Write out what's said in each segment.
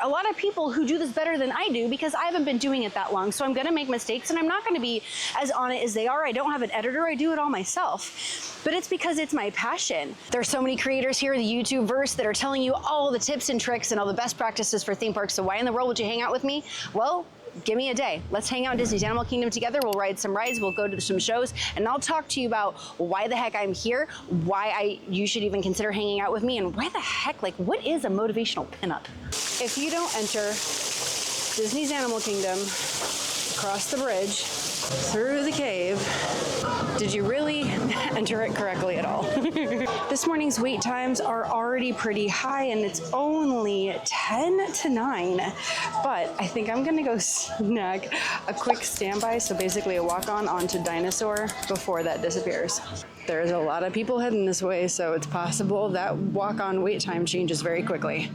a lot of people who do this better than I do because I haven't been doing it that long. So I'm gonna make mistakes and I'm not gonna be as on it as they are. I don't have an editor, I do it all myself. But it's because it's my passion. There's so many creators here in the YouTube verse that are telling you all the tips and tricks and all the best practices for theme parks. So why in the world would you hang out with me? Well, give me a day. Let's hang out in Disney's Animal Kingdom together. We'll ride some rides, we'll go to some shows, and I'll talk to you about why the heck I'm here, why you should even consider hanging out with me, and why the heck, like, what is a motivational pinup? If you don't enter Disney's Animal Kingdom, across the bridge, through the cave, did you really enter it correctly at all? This morning's wait times are already pretty high and it's only 10 to 9, but I think I'm gonna go snag a quick standby, so basically a walk-on onto Dinosaur before that disappears. There's a lot of people heading this way, so it's possible that walk-on wait time changes very quickly.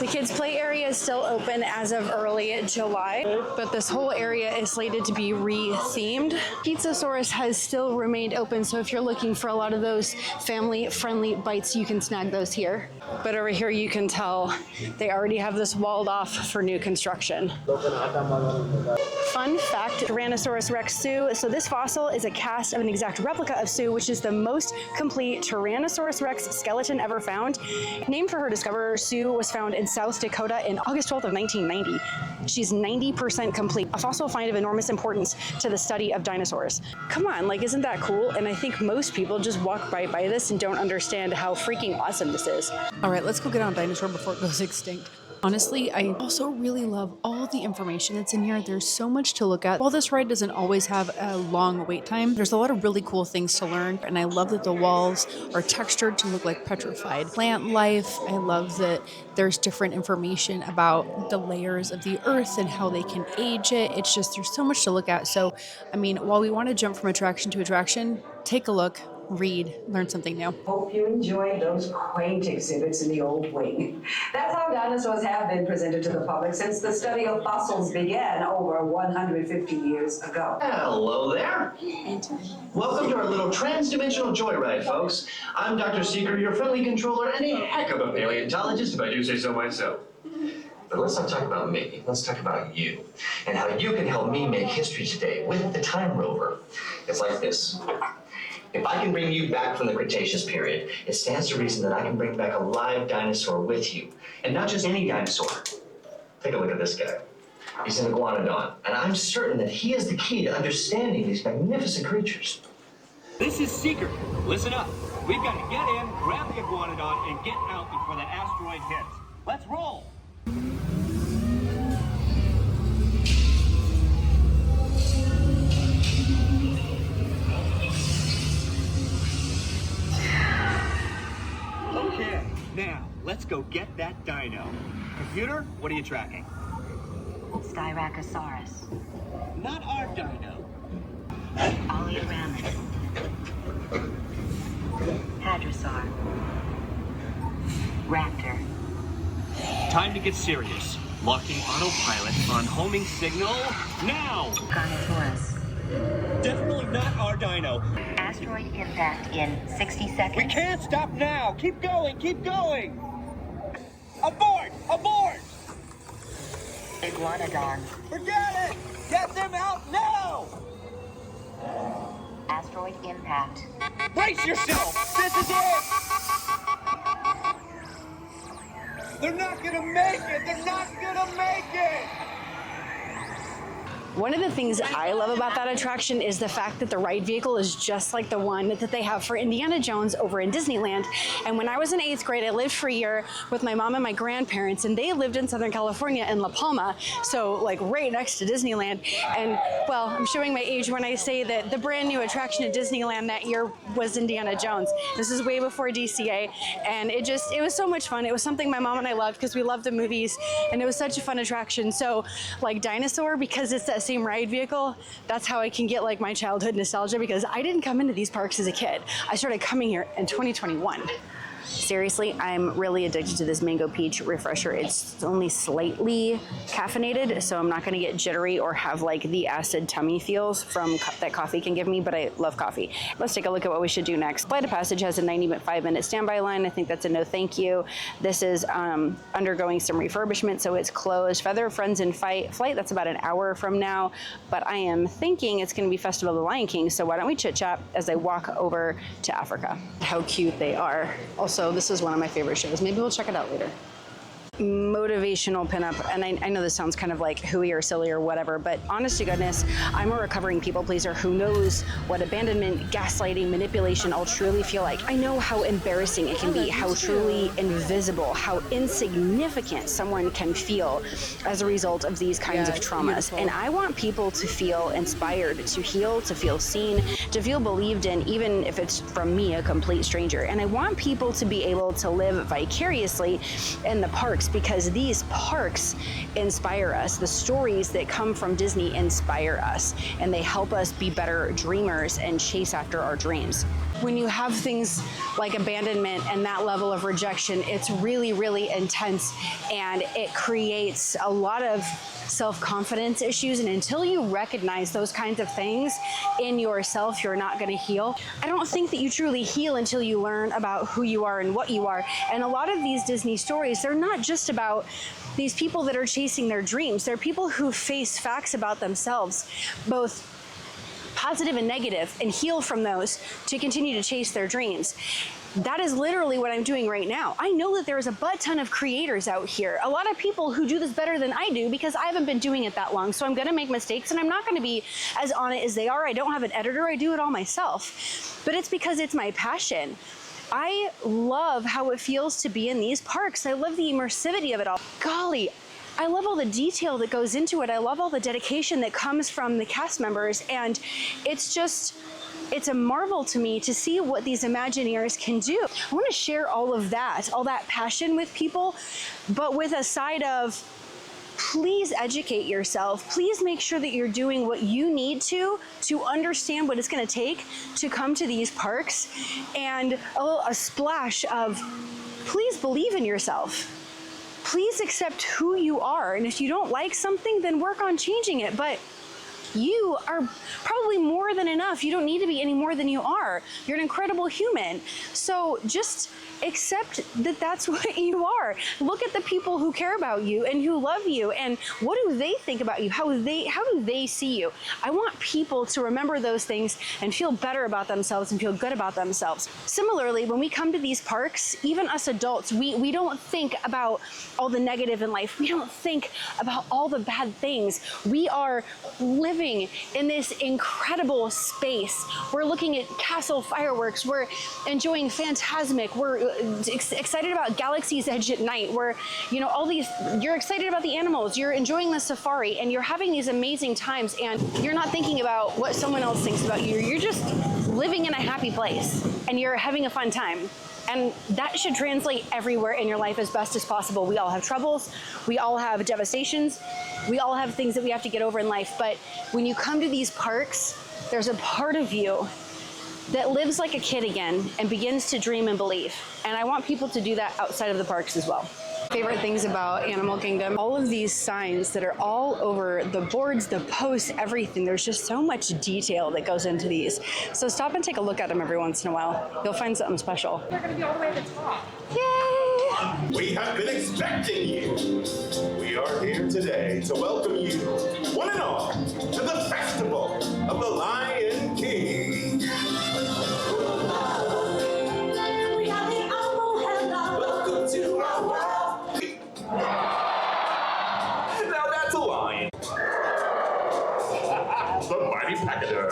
The kids' play area is still open as of early July, but this whole area is slated to be re-themed. Pizzasaurus has still remained open, so if you're looking for a lot of those family-friendly bites, you can snag those here. But over here you can tell they already have this walled off for new construction. Fun fact, Tyrannosaurus Rex Sue. So this fossil is a cast of an exact replica of Sue, which is the most complete Tyrannosaurus Rex skeleton ever found. Named for her discoverer, Sue was found in South Dakota in August 12th of 1990. She's 90% complete, a fossil find of enormous importance to the study of dinosaurs. Come on, like, isn't that cool? And I think most people just walk right by this and don't understand how freaking awesome this is. All right, let's go get on a dinosaur before it goes extinct. Honestly, I also really love all the information that's in here. There's so much to look at. While this ride doesn't always have a long wait time, there's a lot of really cool things to learn. And I love that the walls are textured to look like petrified plant life. I love that there's different information about the layers of the earth and how they can age it. It's just, there's so much to look at. So, I mean, while we want to jump from attraction to attraction, take a look, read, learn something new. Hope you enjoyed those quaint exhibits in the old wing. That's how dinosaurs have been presented to the public since the study of fossils began over 150 years ago. Hello there. Welcome to our little trans-dimensional joyride, folks. I'm Dr. Seeker, your friendly controller and a heck of a paleontologist, if I do say so myself. But let's not talk about me. Let's talk about you and how you can help me make history today with the Time Rover. It's like this. If I can bring you back from the Cretaceous period, it stands to reason that I can bring back a live dinosaur with you. And not just any dinosaur. Take a look at this guy. He's an iguanodon, and I'm certain that he is the key to understanding these magnificent creatures. This is Seeker. Listen up. We've got to get in, grab the iguanodon, and get out before that asteroid hits. Let's roll! Okay, now, let's go get that dino. Computer, what are you tracking? Styracosaurus. Not our dino. Oleoramus. Hadrosaur. Raptor. Time to get serious. Locking autopilot on homing signal now! Carnotaurus. Definitely not our dino. Asteroid impact in 60 seconds. We can't stop now! Keep going, keep going! Abort! Abort! Iguanodon. Forget it! Get them out now! Asteroid impact. Brace yourself! This is it! They're not gonna make it! They're not gonna make it! One of the things I love about that attraction is the fact that the ride vehicle is just like the one that they have for Indiana Jones over in Disneyland. And when I was in 8th grade, I lived for a year with my mom and my grandparents, and they lived in Southern California in La Palma, so like right next to Disneyland. And well, I'm showing my age when I say that the brand new attraction at Disneyland that year was Indiana Jones. This is way before DCA, and it was so much fun. It was something my mom and I loved because we loved the movies, and it was such a fun attraction. So like Dinosaur, because it's that same ride vehicle, that's how I can get like my childhood nostalgia, because I didn't come into these parks as a kid. I started coming here in 2021. Seriously, I'm really addicted to this mango peach refresher. It's only slightly caffeinated, so I'm not gonna get jittery or have like the acid tummy feels from that coffee can give me, but I love coffee. Let's take a look at what we should do next. Flight of Passage has a 95-minute standby line. I think that's a no thank you. This is undergoing some refurbishment, so it's closed. Feather Friends in Flight, that's about an hour from now, but I am thinking it's gonna be Festival of the Lion King, so why don't we chit chat as I walk over to Africa. How cute they are. Also, this is one of my favorite shows. Maybe we'll check it out later. Motivational Pinup, and I know this sounds kind of like hooey or silly or whatever, but honest to goodness, I'm a recovering people pleaser who knows what abandonment, gaslighting, manipulation all truly feel like. I know how embarrassing it can be, how truly invisible, how insignificant someone can feel as a result of these kinds of traumas. Beautiful. And I want people to feel inspired, to heal, to feel seen, to feel believed in, even if it's from me, a complete stranger. And I want people to be able to live vicariously in the parks, because these parks inspire us. The stories that come from Disney inspire us, and they help us be better dreamers and chase after our dreams. When you have things like abandonment and that level of rejection, it's really, really intense, and it creates a lot of self-confidence issues. And until you recognize those kinds of things in yourself, you're not going to heal. I don't think that you truly heal until you learn about who you are and what you are. And a lot of these Disney stories, they're not just about these people that are chasing their dreams. They're people who face facts about themselves, both positive and negative, and heal from those to continue to chase their dreams. That is literally what I'm doing right now. I know that there's a butt ton of creators out here, a lot of people who do this better than I do, because I haven't been doing it that long. So I'm gonna make mistakes, and I'm not gonna be as on it as they are. I don't have an editor, I do it all myself. But it's because it's my passion. I love how it feels to be in these parks. I love the immersivity of it all. Golly, I love all the detail that goes into it. I love all the dedication that comes from the cast members, and it's a marvel to me to see what these Imagineers can do. I want to share all of that, all that passion with people, but with a side of, please educate yourself. Please make sure that you're doing what you need to understand what it's going to take to come to these parks, and a splash of, please believe in yourself. Please accept who you are. And if you don't like something, then work on changing it. But you are probably more than enough. You don't need to be any more than you are. You're an incredible human. So just accept that that's what you are. Look at the people who care about you and who love you, and what do they think about you? How do they see you? I want people to remember those things and feel better about themselves and feel good about themselves. Similarly, when we come to these parks, even us adults, we don't think about all the negative in life. We don't think about all the bad things. We are living in this incredible space. We're looking at castle fireworks. We're enjoying Phantasmic. We're excited about Galaxy's Edge at night. We're, all these, you're excited about the animals. You're enjoying the safari, and you're having these amazing times, and you're not thinking about what someone else thinks about you. You're just living in a happy place, and you're having a fun time. And that should translate everywhere in your life as best as possible. We all have troubles. We all have devastations. We all have things that we have to get over in life. But when you come to these parks, there's a part of you that lives like a kid again and begins to dream and believe. And I want people to do that outside of the parks as well. Favorite things about Animal Kingdom, all of these signs that are all over the boards, the posts, everything. There's just so much detail that goes into these. So stop and take a look at them every once in a while. You'll find something special. They're going to be all the way at the top. Yay! We have been expecting you. We are here today to welcome you, one and all, to the Festival of the Lion King. Welcome to our world. Now that's a lion. The mighty pachyderm.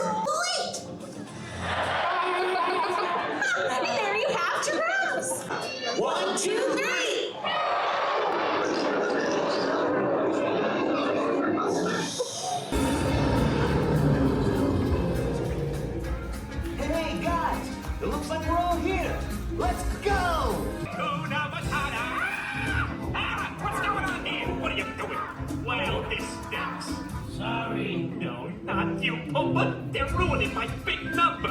There you have giraffes. 1, 2, 3. Hey guys, it looks like we're all here. Let's go! What's going on here? What are you doing? Well, this stinks. Sorry, no, not you. Oh, but they're ruining my big number.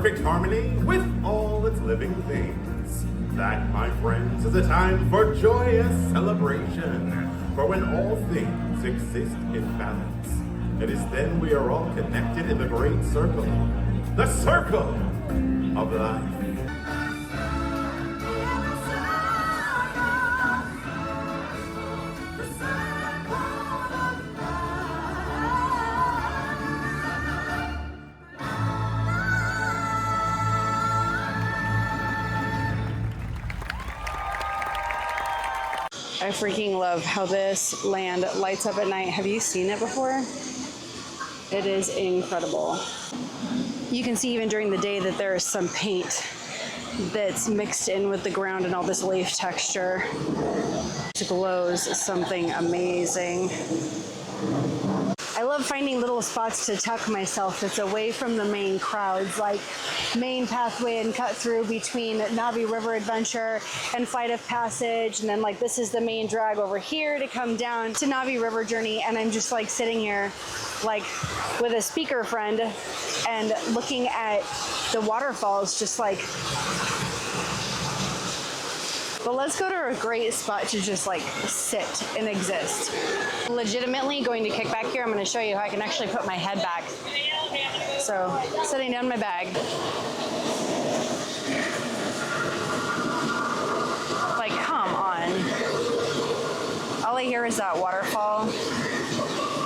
perfect harmony with all its living things. That, my friends, is a time for joyous celebration. For when all things exist in balance, it is then we are all connected in the great circle. The circle of life. I freaking love how this land lights up at night. Have you seen it before? It is incredible. You can see even during the day that there is some paint that's mixed in with the ground and all this leaf texture. It glows something amazing. I love finding little spots to tuck myself that's away from the main crowds, like main pathway and cut through between Navi River Adventure and Flight of Passage. And then like this is the main drag over here to come down to Navi River Journey. And I'm just like sitting here like with a speaker friend and looking at the waterfalls just like. But let's go to a great spot to just like sit and exist. Legitimately going to kick back here. I'm going to show you how I can actually put my head back. So setting down my bag. Like, come on. All I hear is that waterfall.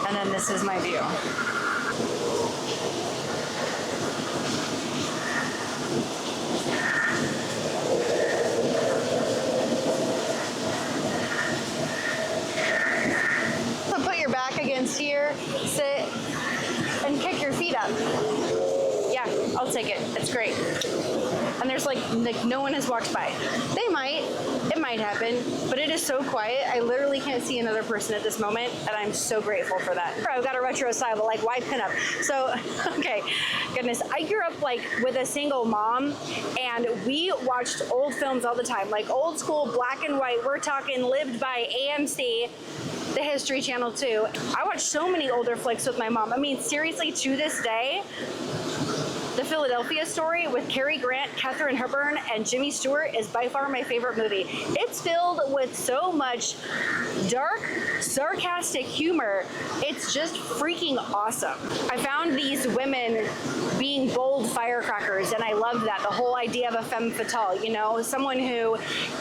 And then this is my view. Against here, sit, and kick your feet up. Yeah, I'll take it. It's great. And there's like no one has walked by. They might. It might happen, but it is so quiet. I literally can't see another person at this moment, and I'm so grateful for that. I've got a retro style, but like, why pinup? So, okay, goodness. I grew up like with a single mom, and we watched old films all the time, like old school black and white. We're talking Lived by AMC. The History Channel too. I watched so many older flicks with my mom. I mean, seriously, to this day, The Philadelphia Story with Cary Grant, Katharine Hepburn, and Jimmy Stewart is by far my favorite movie. It's filled with so much dark, sarcastic humor. It's just freaking awesome. I found these women being bold firecrackers, and I loved that. The whole idea of a femme fatale, you know, someone who,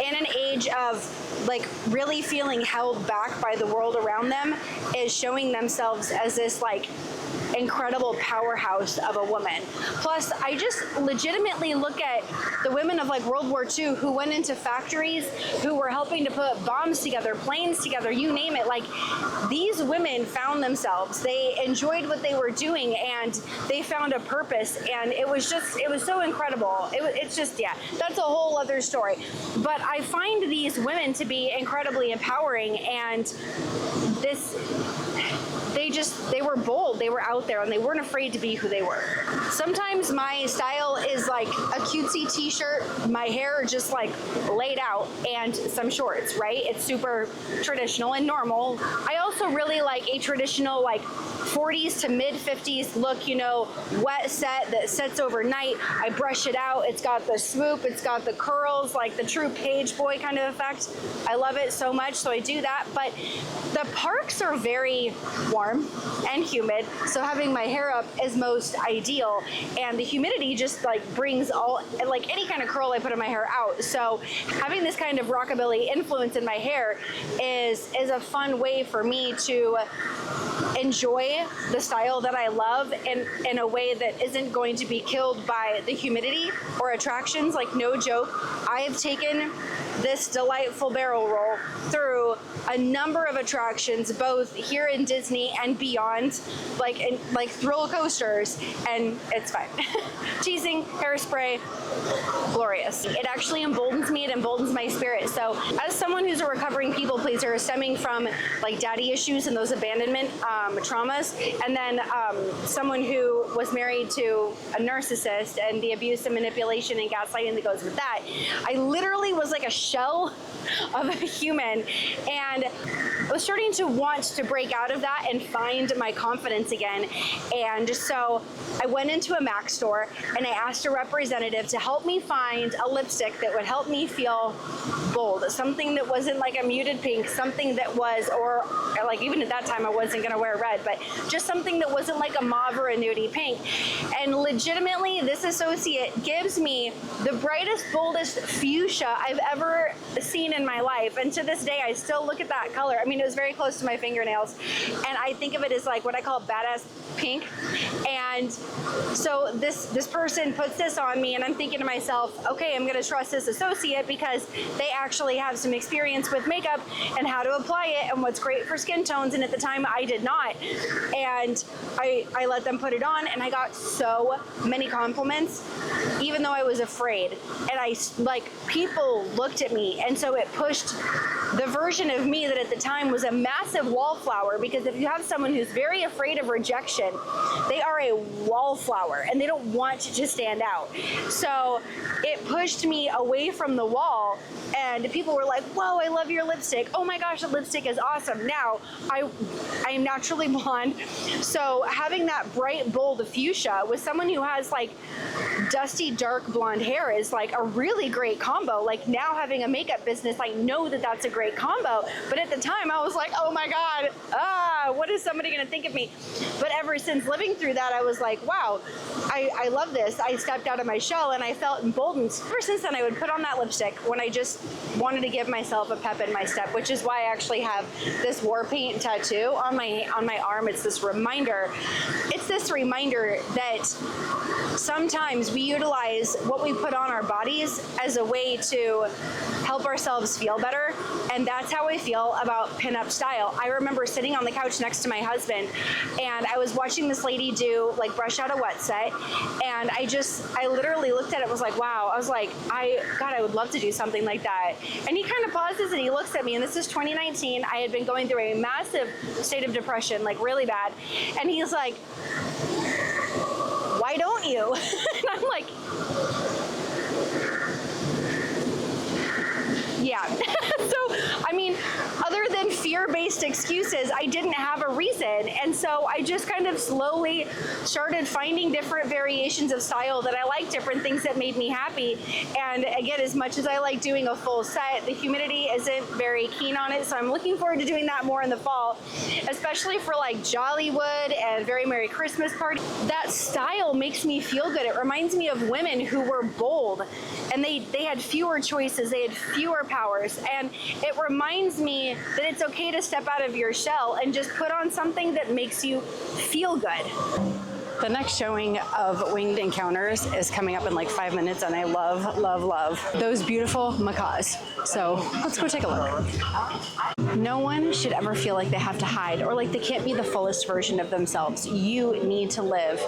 in an age of like really feeling held back by the world around them, is showing themselves as this like incredible powerhouse of a woman. Plus, I just legitimately look at the women of like World War II who went into factories, who were helping to put bombs together, planes together, you name it. Like, these women found themselves. They enjoyed what they were doing, and they found a purpose, and it was so incredible. It's just, yeah, that's a whole other story. But I find these women to be incredibly empowering, and they were bold, they were out there, and they weren't afraid to be who they were. Sometimes my style is like a cutesy t-shirt, my hair just like laid out, and some shorts, right? It's super traditional and normal. I also really like a traditional like 40s to mid 50s look, you know, wet set that sets overnight. I brush it out. It's got the swoop, it's got the curls, like the true page boy kind of effect. I love it so much, so I do that. But the parks are very warm and humid, so having my hair up is most ideal, and the humidity just like brings all, like any kind of curl I put in my hair out. So having this kind of rockabilly influence in my hair is a fun way for me to enjoy the style that I love in a way that isn't going to be killed by the humidity or attractions. Like, no joke, I have taken this delightful barrel roll through a number of attractions, both here in Disney and beyond, like thrill coasters, and it's fine. Teasing, hairspray, glorious. It actually emboldens me, it emboldens my spirit. So as someone who's a recovering people pleaser stemming from like daddy issues and those abandonment traumas, and then someone who was married to a narcissist and the abuse and manipulation and gaslighting that goes with that, I literally was like a shell of a human. And I was starting to want to break out of that and find my confidence again. And so I went into a MAC store and I asked a representative to help me find a lipstick that would help me feel bold, something that wasn't like a muted pink, something that was, or like even at that time I wasn't gonna wear red, but just something that wasn't like a mauve or a nudie pink. And legitimately, this associate gives me the brightest, boldest fuchsia I've ever seen in my life. And to this day, I still look at that color. I mean, it was very close to my fingernails. And I think of it as like what I call badass pink. And so this person puts this on me and I'm thinking to myself, okay, I'm gonna trust this associate because they actually have some experience with makeup and how to apply it and what's great for skin tones. And at the time I did not. And I let them put it on and I got so many compliments, even though I was afraid. And people looked at me. And so it pushed the version of me that at the time was a massive wallflower, because if you have someone who's very afraid of rejection, they are a wallflower and they don't want to stand out. So it pushed me away from the wall and people were like, whoa, I love your lipstick. Oh my gosh, the lipstick is awesome. Now, I am naturally blonde. So having that bright, bold fuchsia with someone who has like dusty, dark blonde hair is like a really great combo. Like now having a makeup business, I know that that's a great combo. But at the time I was like, oh my God, what is somebody gonna think of me? But ever since living through that, I was like, wow, I love this. I stepped out of my shell and I felt emboldened. Ever since then, I would put on that lipstick when I just wanted to give myself a pep in my step, which is why I actually have this war paint tattoo on my arm. It's this reminder. It's this reminder that sometimes we utilize what we put on our bodies as a way to help ourselves feel better. And that's how I feel about pinup style. I remember sitting on the couch next to my husband and I was watching this lady do like brush out a wet set. And I literally looked at it and was like, wow. I was like, God, I would love to do something like that. And he kind of pauses and he looks at me, and this is 2019. I had been going through a massive state of depression, like really bad. And he's like, why don't you? And I'm like, yeah. So, I mean, other than fear-based excuses, I didn't have a reason. And so I just kind of slowly started finding different variations of style that I liked, different things that made me happy. And again, as much as I like doing a full set, the humidity isn't very keen on it. So I'm looking forward to doing that more in the fall, especially for like Jollywood and Very Merry Christmas Party. That style makes me feel good. It reminds me of women who were bold and they had fewer choices, they had fewer powers. And it reminds me that it's okay to step out of your shell and just put on something that makes you feel good. The next showing of Winged Encounters is coming up in like 5 minutes, and I love, love, love those beautiful macaws. So let's go take a look. No one should ever feel like they have to hide or like they can't be the fullest version of themselves. You need to live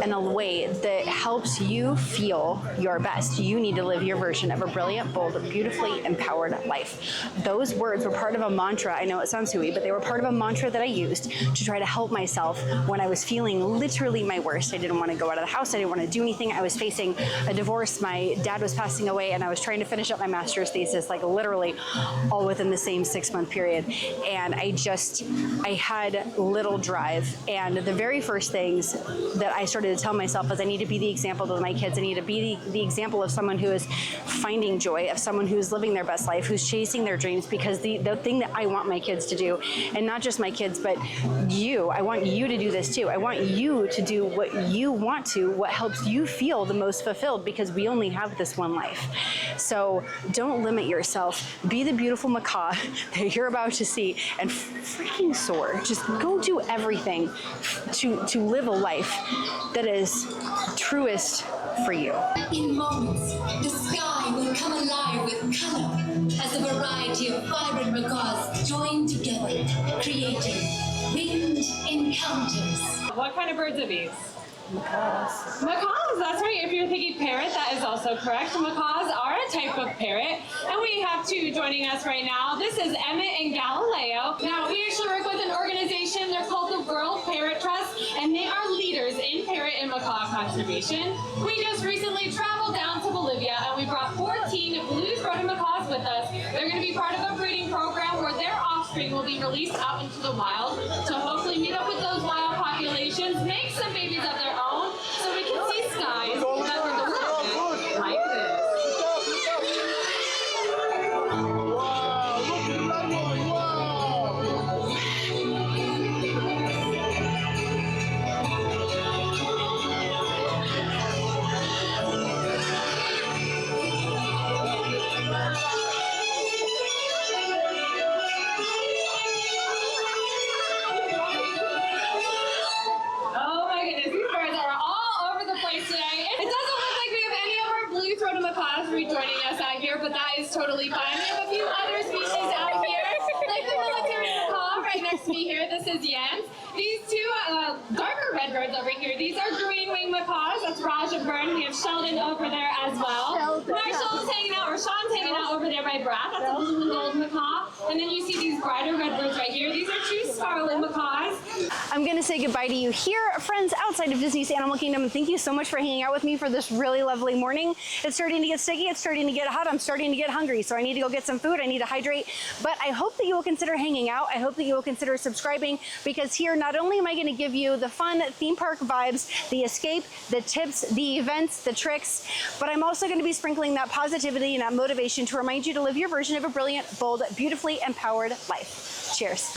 in a way that helps you feel your best. You need to live your version of a brilliant, bold, beautifully empowered life. Those words were part of a mantra. I know it sounds hooey, but they were part of a mantra that I used to try to help myself when I was feeling literally my worst. I didn't want to go out of the house. I didn't want to do anything. I was facing a divorce. My dad was passing away and I was trying to finish up my master's thesis, like literally all within the same 6-month period. And I had little drive. And the very first things that I started to tell myself is I need to be the example to my kids. I need to be the example of someone who is finding joy, of someone who's living their best life, who's chasing their dreams, because the thing that I want my kids to do, and not just my kids, but you, I want you to do this too. I want you to do what you want to, what helps you feel the most fulfilled, because we only have this one life. So don't limit yourself. Be the beautiful macaw that you're about to see and freaking soar. Just go do everything to live a life that is truest for you. In moments, the sky will come alive with color as a variety of vibrant macaws join together, creating winged encounters. What kind of birds are these? Macaws. Macaws, that's right. If you're thinking parrot, that is also correct. Macaws are a type of parrot. And we have two joining us right now. This is Emmett and Galileo. Now, we actually work with an organization. They're called the World Parrot Trust, and they are leaders in parrot and macaw conservation. We just recently traveled down to Bolivia, and we brought 14 blue-throated macaws with with us. They're going to be part of a breeding program where their offspring will be released out into the wild to hopefully meet up with those wild populations, make some babies of their own, so we can see skies that were the world like this. Oh my goodness, these birds are all over the place today. It doesn't look like we have any of our blue-throated macaws rejoining us out here, but that is totally fine. We have a few other species out here, like the military macaw right next to me here. This is Jens. These two darker red birds over here, these are green-winged macaws. That's Raj and Vern. We have Sheldon over there as well. Marshall's hanging out, or Sean's hanging out over there by Brad. That's a blue and gold macaw. And then you see these brighter red birds right here. These are two scarlet macaws. I'm going to say goodbye to you here, friends outside of Disney's Animal Kingdom, and thank you so much for hanging out with me for this really lovely morning. It's starting to get sticky, it's starting to get hot, I'm starting to get hungry, so I need to go get some food, I need to hydrate, but I hope that you will consider hanging out. I hope that you will consider subscribing, because here not only am I going to give you the fun theme park vibes, the escape, the tips, the events, the tricks, but I'm also going to be sprinkling that positivity and that motivation to remind you to live your version of a brilliant, bold, beautifully empowered life. Cheers.